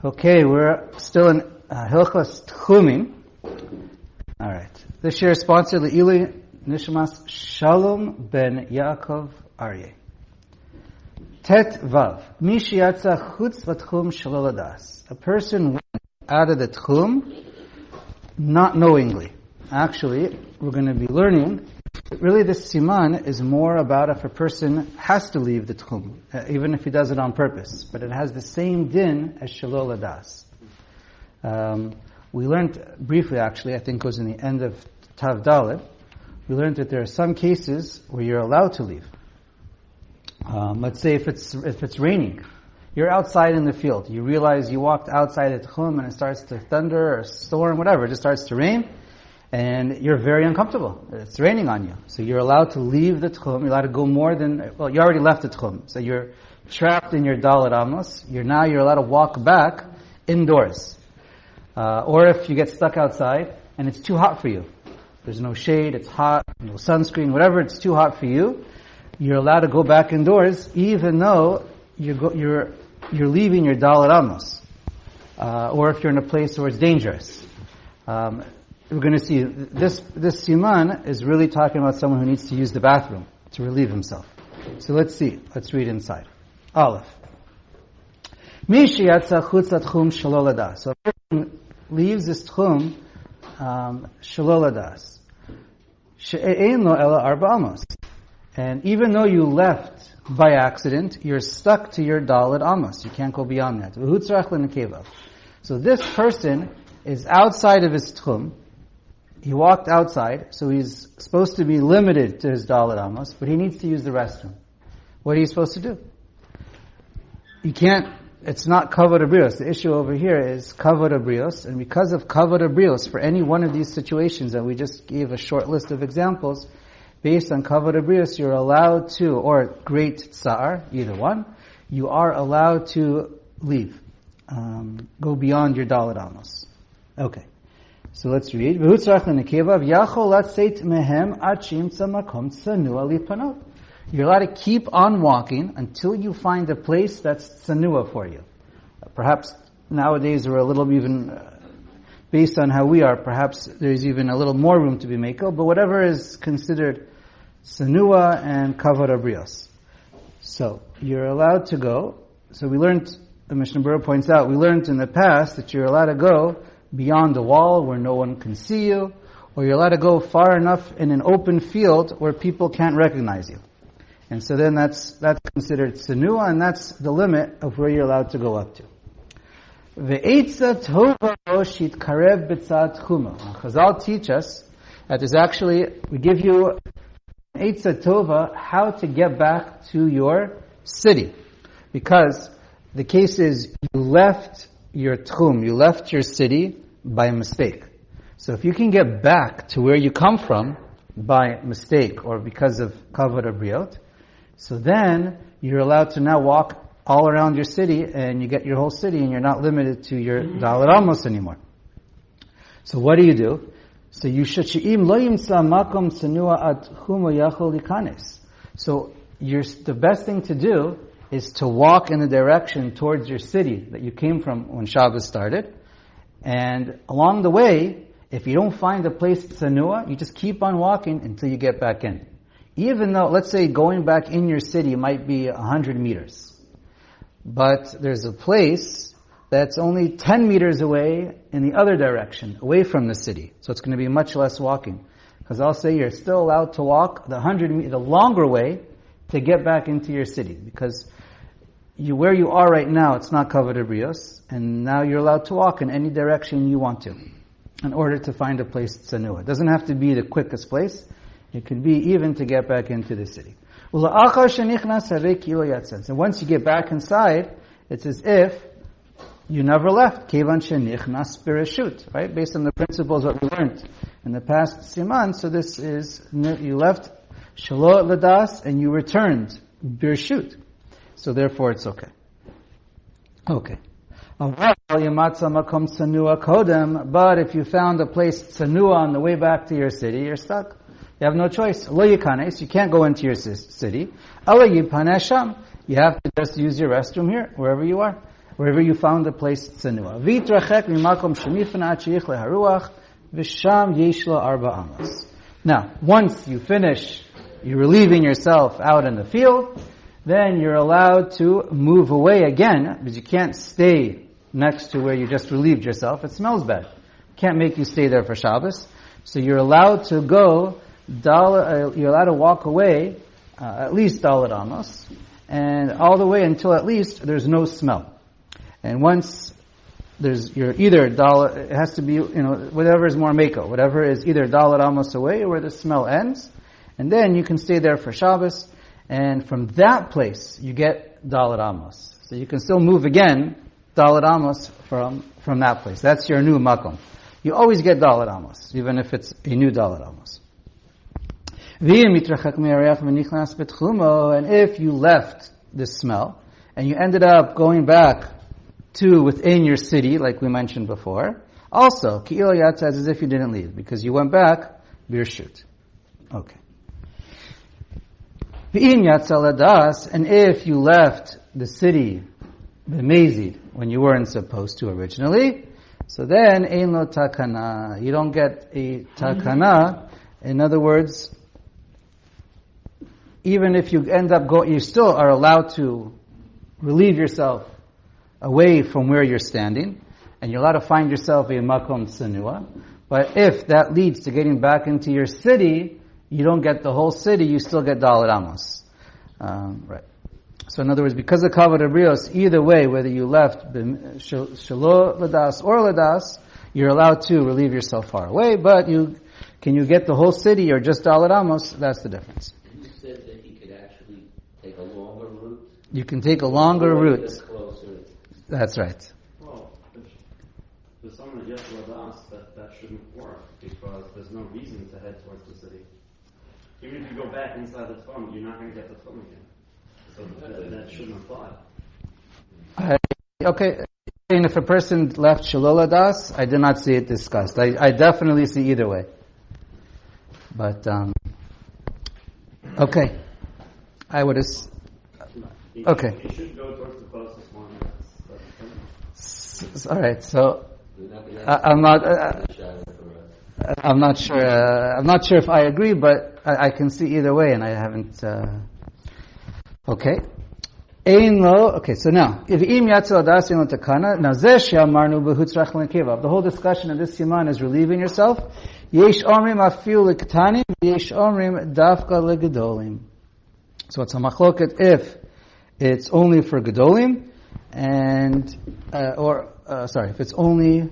Okay, we're still in Hilchos Techumin. All right. This year is sponsored לעילוי, נשמת שלום ben Ya'akov Aryeh. Tet Vav. Mi sheyatza chutz v'tchum shelo ladas. A person went out of the Techum not knowingly. Actually, we're going to be learning that really this siman is more about if a person has to leave the Techum, even if he does it on purpose. But it has the same din as shelo ladas. We learned briefly, actually, I think it was in the end of Tav Dalet, we learned that there are some cases where you're allowed to leave. Let's say if it's raining, you're outside in the field. You realize you walked outside the Techum and it starts to thunder or storm, whatever. It just starts to rain, and you're very uncomfortable. It's raining on you, so you're allowed to leave the Techum. You're allowed to go more than you already left the Techum, so you're trapped in your Dalet Amos. You're allowed to walk back indoors. Or if you get stuck outside and it's too hot for you, there's no shade, it's hot, no sunscreen, whatever, it's too hot for you, you're allowed to go back indoors even though you're leaving your Dalet Amos. Or if you're in a place where it's dangerous. We're going to see this siman is really talking about someone who needs to use the bathroom to relieve himself. So let's see. Let's read inside. Aleph. Mi sheyatza chutz latchum shelo ladas. So a person leaves this tchum shelo ladas. She'ein lo ela arba amos. And even though you left by accident, you're stuck to your Dalet Amos. You can't go beyond that. V'hutzrach l'nekevav. So this person is outside of his tchum. He walked outside, so he's supposed to be limited to his Dalet Amos, but he needs to use the restroom. What are you supposed to do? You can't. It's not kavod abrios. The issue over here is kavod abrios, and because of kavod abrios, for any one of these situations that we just gave a short list of examples, based on kavod abrios, you're allowed to, or great tsar, either one, you are allowed to leave, go beyond your Dalet Amos. Okay, so let's read. V'hutzrach l'nekevav yachol latzeit mehem ad sheyimtza makom tsanua lipanot. You're allowed to keep on walking until you find a place that's tsanua for you. Perhaps nowadays we're a little even, based on how we are, perhaps there's even a little more room to be makel, but whatever is considered tsanua and kavod abrios. So, you're allowed to go. So we learned, the Mishnah Berurah points out, we learned in the past that you're allowed to go beyond the wall where no one can see you, or you're allowed to go far enough in an open field where people can't recognize you. And so then that's considered tsanua, and that's the limit of where you're allowed to go up to. Ve'etza tova shit karev b'tzad chuma. Chazal teach us that there's actually, we give you etza tova, how to get back to your city. Because the case is, you left your Techum, you left your city by mistake. So if you can get back to where you come from by mistake or because of kavod abriot, so then you're allowed to now walk all around your city and you get your whole city and you're not limited to your Dalet Amos anymore. So what do? So you should she'im lo yimtza makom tsanua ad chumo yachol likanes. So the best thing to do is to walk in the direction towards your city that you came from when Shabbos started. And along the way, if you don't find a place tsanua, you just keep on walking until you get back in. Even though, let's say, going back in your city might be 100 meters. But there's a place that's only 10 meters away in the other direction, away from the city. So it's going to be much less walking. Because I'll say you're still allowed to walk the longer way to get back into your city. Because where you are right now, it's not kavod abrios, and now you're allowed to walk in any direction you want to in order to find a place tsanua. It doesn't have to be the quickest place. It could be even to get back into the city. And once you get back inside, it's as if you never left. Kevan shenichnas bireshut, right? Based on the principles that we learned in the past siman. So this is, you left shelo ladas and you returned bireshut. So therefore it's okay. Okay. But if you found a place tsanua on the way back to your city, you're stuck. You have no choice. Lo yikanes, you can't go into your city. Ala yipaneh sham, you have to just use your restroom here, wherever you are. wherever you found a place tzenua. V'yitrachek mimakom shemifna ad sheich leharuach v'sham yesh lo 4 amos. Now, once you finish, you're relieving yourself out in the field, then you're allowed to move away again, because you can't stay next to where you just relieved yourself. It smells bad. Can't make you stay there for Shabbos. So you're allowed to go, you're allowed to walk away at least Dalet Amos, and all the way until at least there's no smell. And once you're either Dalet, it has to be, whatever is more Meko, whatever is either Dalet Amos away or where the smell ends, and then you can stay there for Shabbos, and from that place you get Dalet Amos. So you can still move again, Dalet Amos from that place. That's your new Makom. You always get Dalet Amos, even if it's a new Dalet Amos. And if you left this smell, and you ended up going back to within your city, like we mentioned before, also, Ki'il Yatza as if you didn't leave, because you went back, Birshut. Okay. And if you left the city, B'mezid, when you weren't supposed to originally, so then, ein lo takana. You don't get a takana. In other words, even if you end up you still are allowed to relieve yourself away from where you're standing, and you're allowed to find yourself a makom tsenua. But if that leads to getting back into your city, you don't get the whole city, you still get Dalet Amos. Right. So in other words, because of Kavod Abrios, either way, whether you left Shalo Ladas or Ladas, you're allowed to relieve yourself far away, but can you get the whole city or just Dalet Amos? That's the difference. You said that he could actually take a longer route? You can take a longer route. That's right. Well, if someone gets Ladas, that shouldn't work, because there's no reason to head towards the city. Even if you go back inside the Techum, you're not going to get the Techum again. So that shouldn't apply. Okay. And if a person left Shalol Ladas, I did not see it discussed. I definitely see either way. But, okay. I would have... Okay. You should go towards the closest one. All right, so... I'm not sure. I'm not sure if I agree, but I can see either way, and I haven't. Okay. Okay. So now, if im yatzal dasin lo takana, now zesh yamarnu behutzrach lekivav. The whole discussion of this siman is relieving yourself. Yesh omrim afiu lektanim, yesh omrim dafka legedolim. So it's a machloket if it's only for gedolim, and if it's only.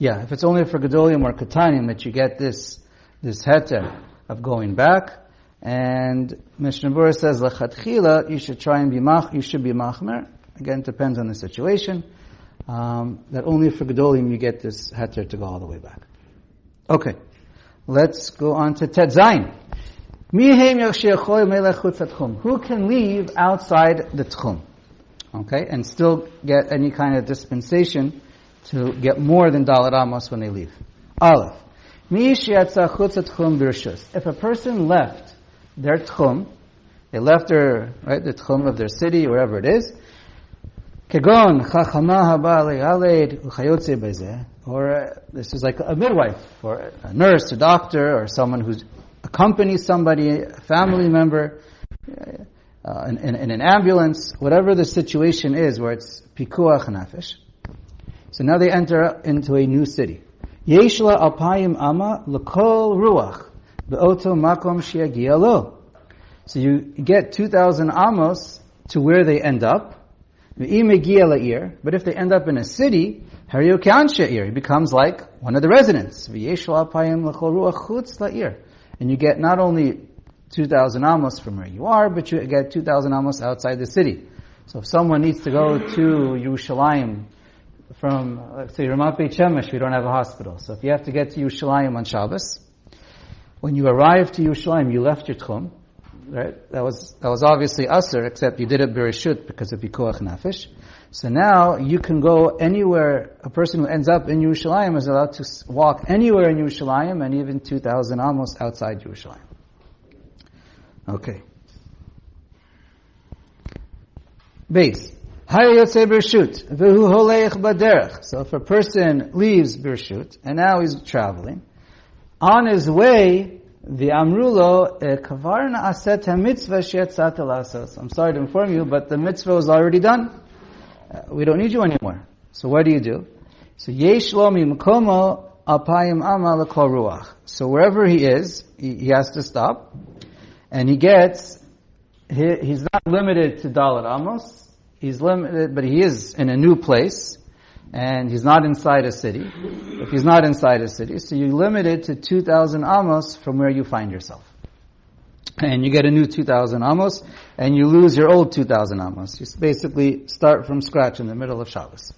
If it's only for Gedolim or Katanim that you get this heter of going back, and Mishnah Berurah says L'chatchila, you should be machmer. Again, it depends on the situation. That only for Gedolim you get this heter to go all the way back. Okay, let's go on to Tet Zayin. Who can leave outside the Techum? Okay, and still get any kind of dispensation to get more than Dalet Amos when they leave. Aleph. If a person left their Techum, they left the Techum of their city, wherever it is, or this is like a midwife, or a nurse, a doctor, or someone who accompanies somebody, a family member, in an ambulance, whatever the situation is where it's pikuach nefesh. So now they enter into a new city. Yeshla alpayim ama l'kol ruach be'oto makom sheyagia lo. So you get 2,000 amos to where they end up. But if they end up in a city, Haryo K'an she'ir, he becomes like one of the residents. Yeshla alpayim l'kol ruach chutz la'ir. And you get not only 2,000 amos from where you are, but you get 2,000 amos outside the city. So if someone needs to go to Yerushalayim from, let's say, Ramat Beit Shemesh, we don't have a hospital. So if you have to get to Yerushalayim on Shabbos, when you arrive to Yerushalayim, you left your Techum, right? That was obviously Aser, except you did it Bereshut because of Pikuach Nefesh. So now you can go anywhere. A person who ends up in Yerushalayim is allowed to walk anywhere in Yerushalayim, and even 2,000 amos outside Yerushalayim. Okay. Base. Hayotze Birshut, V'hu Holeich Baderech. So if a person leaves Birshut, and now he's traveling, on his way, V'amrulo, Kavar na'aset ha-mitzvah she'yatzata lasos. I'm sorry to inform you, but the mitzvah is already done. We don't need you anymore. So what do? So yesh lo mimkomo apayim ama l'kol ruach. So wherever he is, he has to stop, and he's not limited to Dalet Amos. He's limited, but he is in a new place, and he's not inside a city. If he's not inside a city, so you're limited to 2,000 amos from where you find yourself. And you get a new 2,000 amos, and you lose your old 2,000 amos. You basically start from scratch in the middle of Shabbos.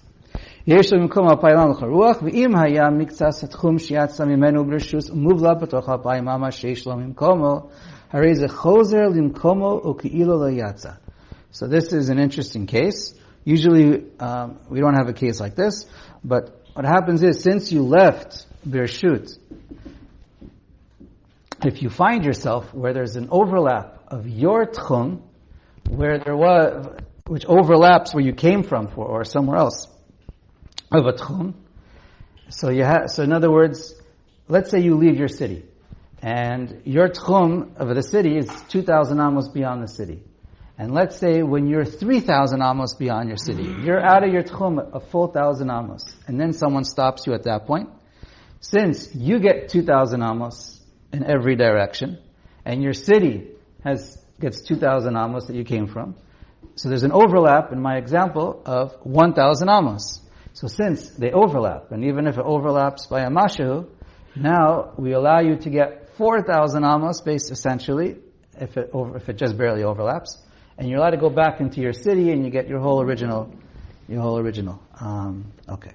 So this is an interesting case. Usually, we don't have a case like this, but what happens is, since you left Birshut, if you find yourself where there's an overlap of your Techum, which overlaps where you came from or somewhere else, of a Techum, so in other words, let's say you leave your city, and your Techum of the city is 2,000 amos beyond the city. And let's say when you're 3,000 amos beyond your city, you're out of your Techum a full 1,000 amos, and then someone stops you at that point. Since you get 2,000 amos in every direction, and your city gets 2,000 amos that you came from, so there's an overlap in my example of 1,000 amos. So since they overlap, and even if it overlaps by a mashahu, now we allow you to get 4,000 amos based essentially, if it just barely overlaps. And you're allowed to go back into your city, and you get your whole original. Okay.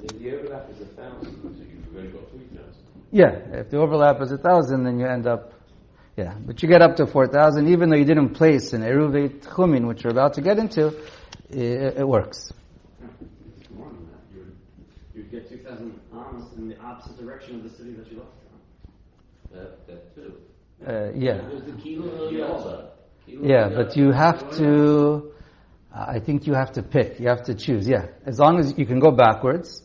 If the overlap is 1,000, so you've already got 3,000. Yeah, if the overlap is 1,000, then you end up, but you get up to 4,000, even though you didn't place an Eruv Techumin, which you're about to get into, it works. More than that. You get 2,000 amos in the opposite direction of the city that you left from. That too. Yeah. There's the kilo also. Yeah, but you have to, I think you have to pick. You have to choose, As long as you can go backwards,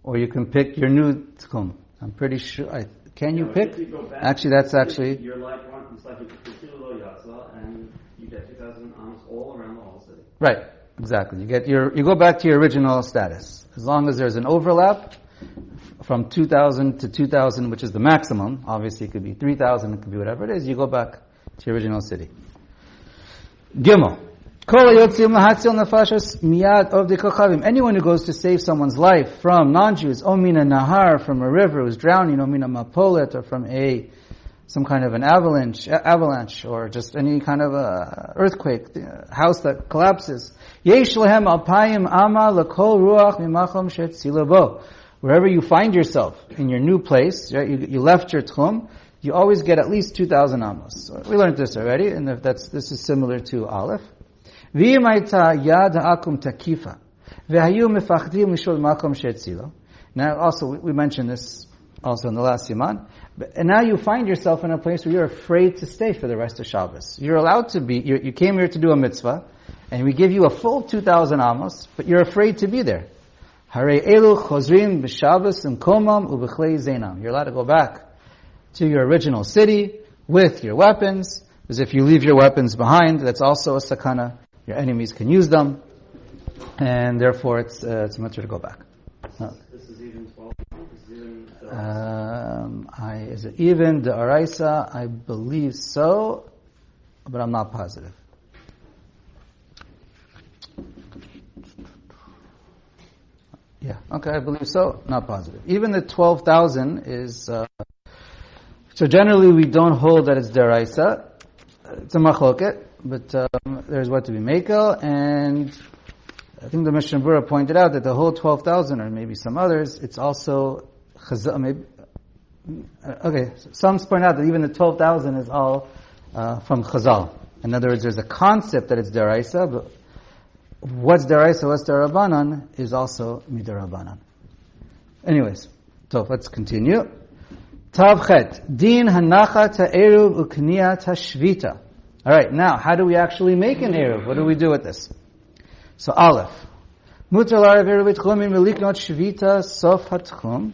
or you can pick your new Techum. I'm pretty sure, can you pick? Actually, that's actually... You're like it's like a kilo yatsa, and you get 2,000 amos all around the whole city. Right, exactly. You go back to your original status. As long as there's an overlap, from 2,000 to 2,000, which is the maximum, obviously it could be 3,000, it could be whatever it is, you go back to your original city. Gimel. Anyone who goes to save someone's life from non-Jews, Omina Nahar, from a river who's drowning, Omina Mapolet, or from some kind of an avalanche, or just any kind of a earthquake, house that collapses. Yesh lehem alpayim ama lekol ruach mimachom shetzila bo. Wherever you find yourself in your new place, right, you left your Techum, you always get at least 2,000 amos. So we learned this already, and this is similar to Aleph. Yad ha'akum takifa, v'hayu mefachdim mishol makom shetzilo. Now, also we mentioned this also in the last Siman. And now you find yourself in a place where you're afraid to stay for the rest of Shabbos. You're allowed to be. You came here to do a mitzvah, and we give you a full 2,000 amos, but you're afraid to be there. Harei elu chozrim b'Shabbos imkomam ubechlei zeinam. You're allowed to go back to your original city with your weapons, because if you leave your weapons behind, that's also a sakana. Your enemies can use them, and therefore it's much to go back. No. This is even 12. This is even is it even the Araisa? I believe so, but I'm not positive. Yeah, okay, I believe so, not positive. Even the 12,000 is, so generally we don't hold that it's deraisa. It's a machloket, but there's what to be mekel, and I think the Mishnah Berurah pointed out that the whole 12,000, or maybe some others, it's also chazal, maybe, okay, some point out that even the 12,000 is all from chazal. In other words, there's a concept that it's deraisa, but what's deraisa, what's derabanan is also midarabanan. Anyways, so let's continue. Tavchet, din hanacha ta'eruv ukniya ta'shvita. Alright, now, how do we actually make an eruv? What do we do with this? So Aleph. Mutar l'arav eruv Techumin v'liknot shvita sof hatchum.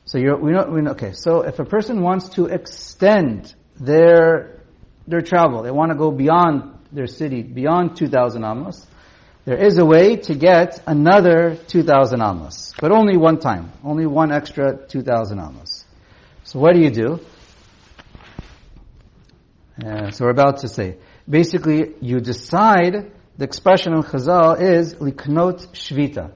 So okay. So if a person wants to extend their travel, they want to go beyond their city, beyond 2,000 amos, there is a way to get another 2,000 amos, but only one time, only one extra 2,000 amos. So what do? So we're about to say, basically, you decide. The expression in Chazal is liknot shvita,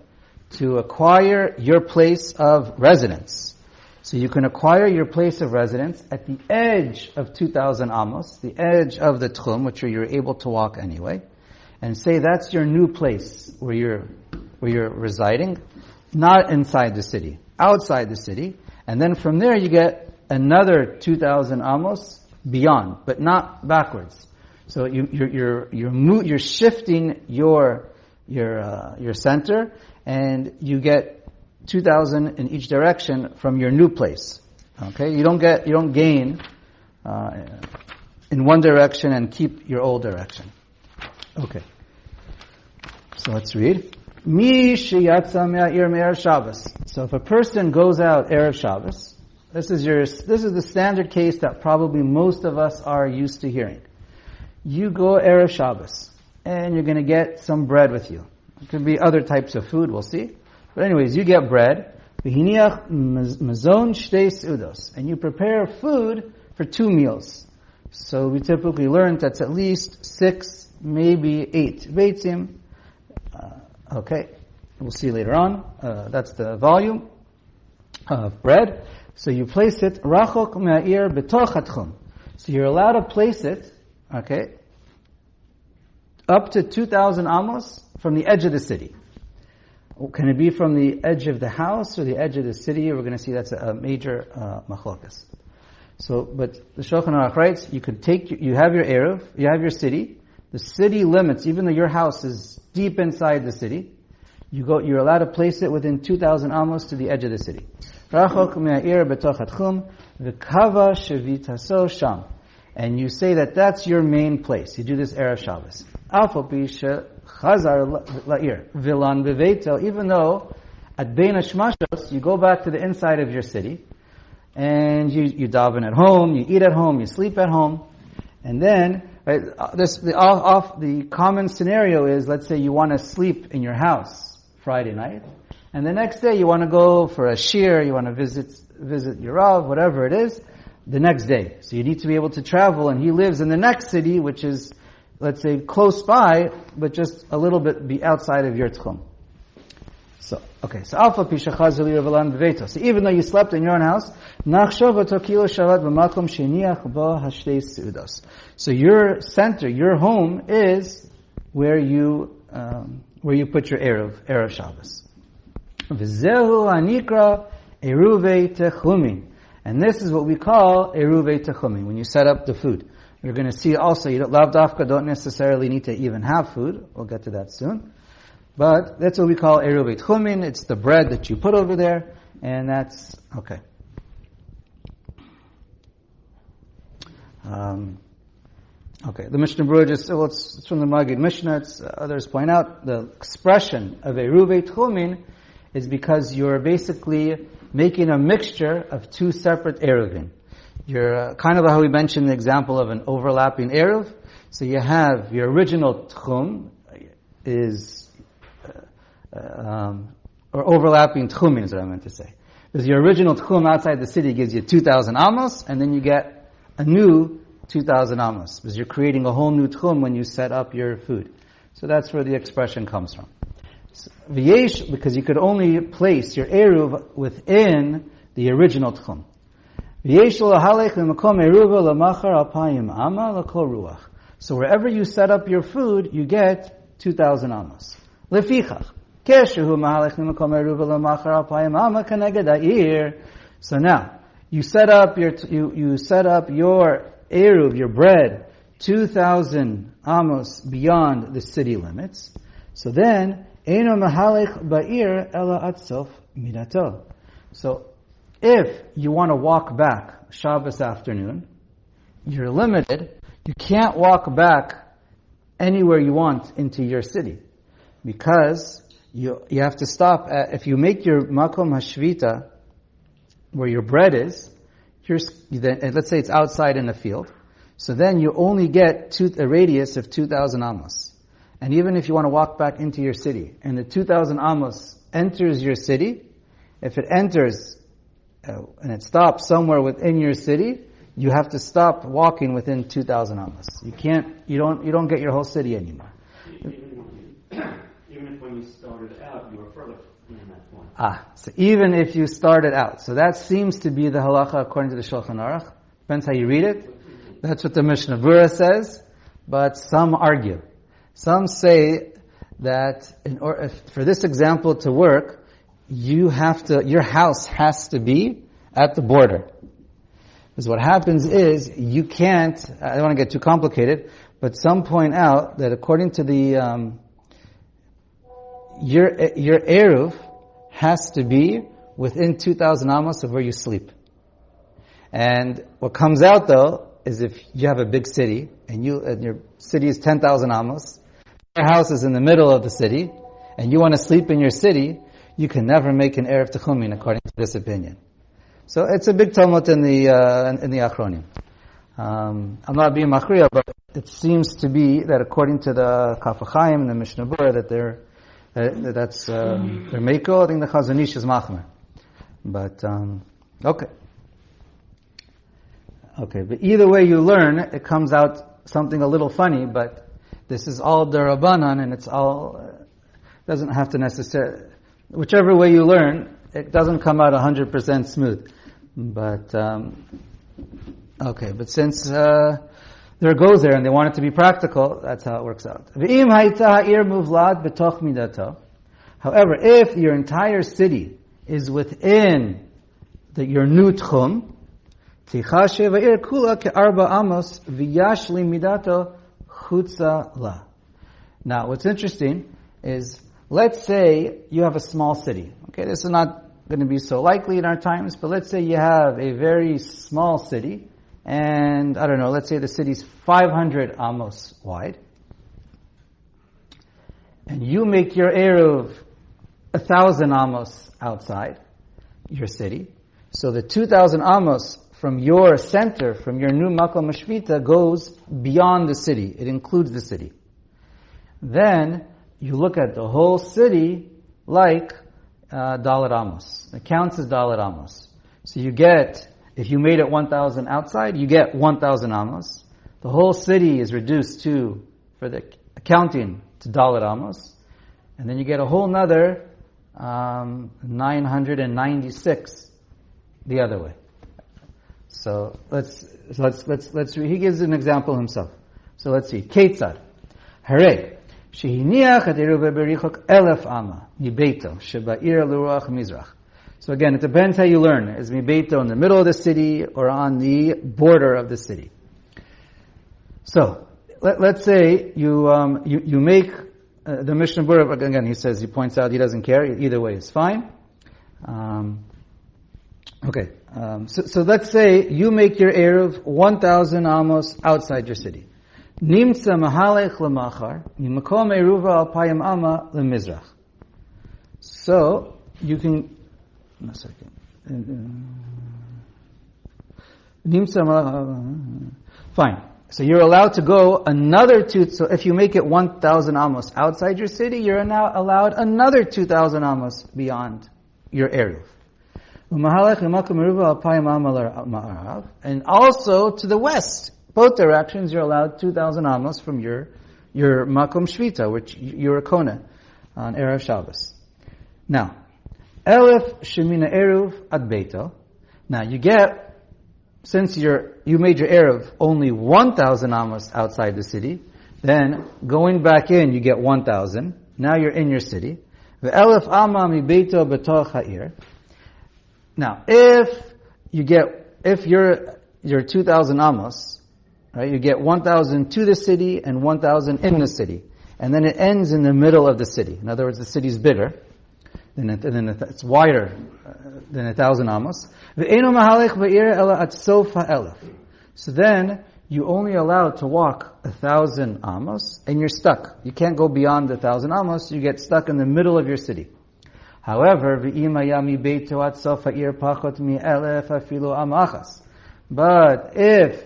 to acquire your place of residence. So you can acquire your place of residence at the edge of 2,000 amos, the edge of the Techum, which you're able to walk anyway, and say that's your new place where you're residing, not inside the city, outside the city, and then from there you get another 2,000 amos beyond, but not backwards. So you're shifting your center, and you get 2,000 in each direction from your new place. Okay, you don't gain in one direction and keep your old direction. Okay, so let's read. Mi sheyatza me'ir me'er Shabbos. So if a person goes out erev Shabbos, this is the standard case that probably most of us are used to hearing. You go erev Shabbos, and you're going to get some bread with you. It could be other types of food, we'll see. But anyways, you get bread, v'hiniach mazon shtei seudos, and you prepare food for 2 meals. So we typically learn that's at least 6, maybe 8 beitzim. Okay, we'll see later on. That's the volume of bread. So you place it rachok me'ir betoch hatchum. So you're allowed to place it, okay, up to 2,000 amos from the edge of the city. Can it be from the edge of the house or the edge of the city? We're going to see that's a major machlokas. So, but the Shulchan Aruch writes, you have your Eruv, you have your city. The city limits, even though your house is deep inside the city, you're allowed to place it within 2,000 amos to the edge of the city. Rachok me'ir betoch hatchum v'kava shevitaso sham. And you say that's your main place. You do this erev Shabbos. Alfo pi shechazar la'ir vilan beveito. Even though at bein hashmashos you go back to the inside of your city, and you daven at home, you eat at home, you sleep at home, and then right, the common scenario is, let's say you want to sleep in your house Friday night, and the next day you want to go for a shir, you want to visit your Rav, whatever it is, the next day. So you need to be able to travel, and he lives in the next city, which is, let's say, close by, but just a little bit be outside of your Techum. So, okay, so alpha pishachaz velan beveto. So even though you slept in your own house, nachshov otokilo shavat b'makom sheniach bo hashtei seudos. So your center, your home is where you put your erev Shabbos. V'zehu hanikra eruvei techumin. And this is what we call eruvei techumin, when you set up the food. We're going to see also, lav dafka don't necessarily need to even have food. We'll get to that soon. But that's what we call eruvei techumin. It's the bread that you put over there, and that's, okay. Okay, the Mishnah Berurah it's from the Magid Mishnah, others point out, the expression of eruvei techumin is because you're basically making a mixture of 2 separate eruvim. You're kind of how we mentioned the example of an overlapping eruv. So you have your original Techum is, or overlapping Techumin is what I meant to say. Because your original Techum outside the city gives you 2,000 amos, and then you get a new 2,000 amos. Because you're creating a whole new Techum when you set up your food. So that's where the expression comes from. V'yesh, because you could only place your eruv within the original Techum. So wherever you set up your food, you get 2,000 amos. So now you set up your eruv, your bread, 2,000 amos beyond the city limits. So then so if you want to walk back Shabbos afternoon, you're limited. You can't walk back anywhere you want into your city. because you have to stop at, if you make your makom hashvita where your bread is, and let's say it's outside in a field, so then you only get a radius of 2,000 amos. And even if you want to walk back into your city, and the 2,000 amos enters your city, if it enters and it stops somewhere within your city, you have to stop walking within 2,000 amos. You don't get your whole city anymore. Even if when you started out, you were further from that point. So even if you started out. So that seems to be the halacha according to the Shulchan Aruch. Depends how you read it. That's what the Mishnah Berurah says, but some argue. Some say that for this example to work, your house has to be at the border. Because what happens is, you can't, I don't want to get too complicated, but some point out that according to the, your Eruv has to be within 2,000 amos of where you sleep. And what comes out though, is if you have a big city, and your city is 10,000 amos, your house is in the middle of the city, and you want to sleep in your city, you can never make an Eruv Techumin according to this opinion. So it's a big tumult in the Achronim. I'm not being machriya, but it seems to be that according to the Orach Chaim and the Mishnah Berurah that they're meiko. I think the Chazon Ish is machmer. But okay. But either way you learn, it comes out something a little funny. But this is all derabanan, and it's all doesn't have to necessarily. Whichever way you learn, it doesn't come out 100% smooth. But but since there goes there and they want it to be practical, that's how it works out. However, if your entire city is within your new Techum, now what's interesting is, let's say you have a small city. Okay, this is not going to be so likely in our times, but let's say you have a very small city, and I don't know, let's say the city's 500 amos wide, and you make your Eruv 1,000 amos outside your city, so the 2,000 amos from your center, from your new makom hashvita, goes beyond the city. It includes the city. Then you look at the whole city like Dalet Amos. It counts as Dalet Amos. So you get, if you made it 1,000 outside, you get 1,000 Amos. The whole city is reduced for the accounting, to Dalet Amos. And then you get a whole nother 996 the other way. So let's he gives an example himself. So let's see. Ketzad. Hare. Shehiniach et Eruv berichok 1,000 ama mibeito sheba'ir l'ruach mizrach. So again, it depends how you learn. Is mibeito in the middle of the city or on the border of the city? So let's say you make the Mishnah Berurah, again he points out he doesn't care, either way is fine. So let's say you make your Eruv 1,000 amos outside your city. Nimtza mahalech lemachar mimakom eruva al payim ama lemizrach. So you can. Fine. So you're allowed to go another two. So if you make it 1,000 amos outside your city, you're now allowed another 2,000 amos beyond your Eruv. And also to the west. Both directions, you're allowed 2,000 amos from your makom shvita, which you're a kona on Erev Shabbos. Now, elef shemina eruv ad beito. Now you get, since you made your Eruv only 1,000 amos outside the city, then going back in you get 1,000. Now you're in your city. Ve'elef ama mi beito betoch ha'ir. Now, if you're 2,000 amos, right, you get 1,000 to the city and 1,000 in the city. And then it ends in the middle of the city. In other words, the city's bigger. Then it's wider than 1,000 amos. So then you only allowed to walk 1,000 amos, and you're stuck. You can't go beyond 1,000 amos. You get stuck in the middle of your city. However, but if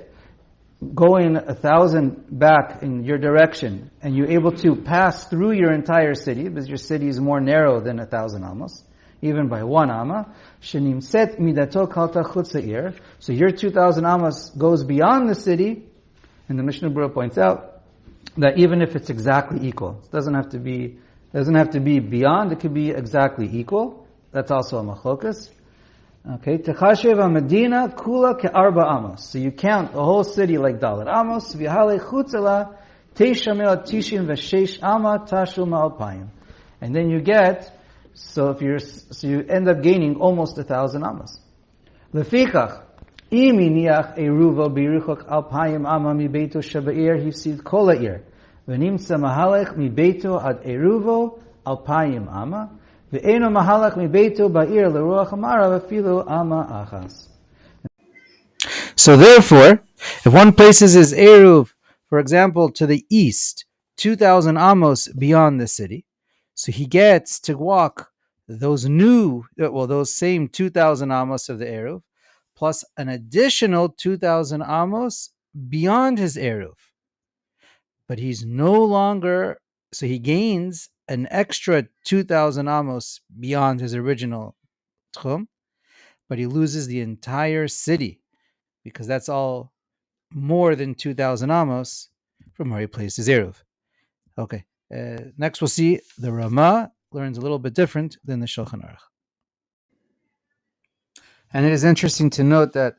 going 1,000 back in your direction, and you're able to pass through your entire city, because your city is more narrow than 1,000 amos, even by 1 amma, shenimset midato kalta chutz ha'ir, so your 2,000 amos goes beyond the city, and the Mishnah Berurah points out that even if it's exactly equal, it doesn't have to be beyond, it could be exactly equal. That's also a machlokas. Okay, techashev medina kula ke'arba amos. So you count the whole city like dalet amos. V'hale chutzela teisha me'ot tishim v'sheish ama tashul ma'alpayim. And then you get, so you end up gaining almost 1,000 amos. Lefikach imi niach eruvo birichok alpayim ama mi beito shaba'ir hifsid kol ha'ir. V'nimtza mahalech mi beito ad eruvo alpayim ama. So therefore, if one places his Eruv, for example, to the east, 2,000 amos beyond the city, so he gets to walk those same 2,000 amos of the Eruv, plus an additional 2,000 amos beyond his Eruv. But he's no longer, so he gains an extra 2,000 amos beyond his original Techum, but he loses the entire city, because that's all more than 2,000 amos from where he placed his Eruv. Okay, next we'll see the Ramah learns a little bit different than the Shulchan Aruch. And it is interesting to note that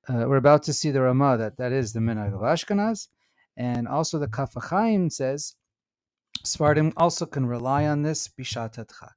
we're about to see the Ramah, that is the Minhag of Ashkenaz, and also the Orach Chaim says Sfardim also can rely on this Bishat Chak.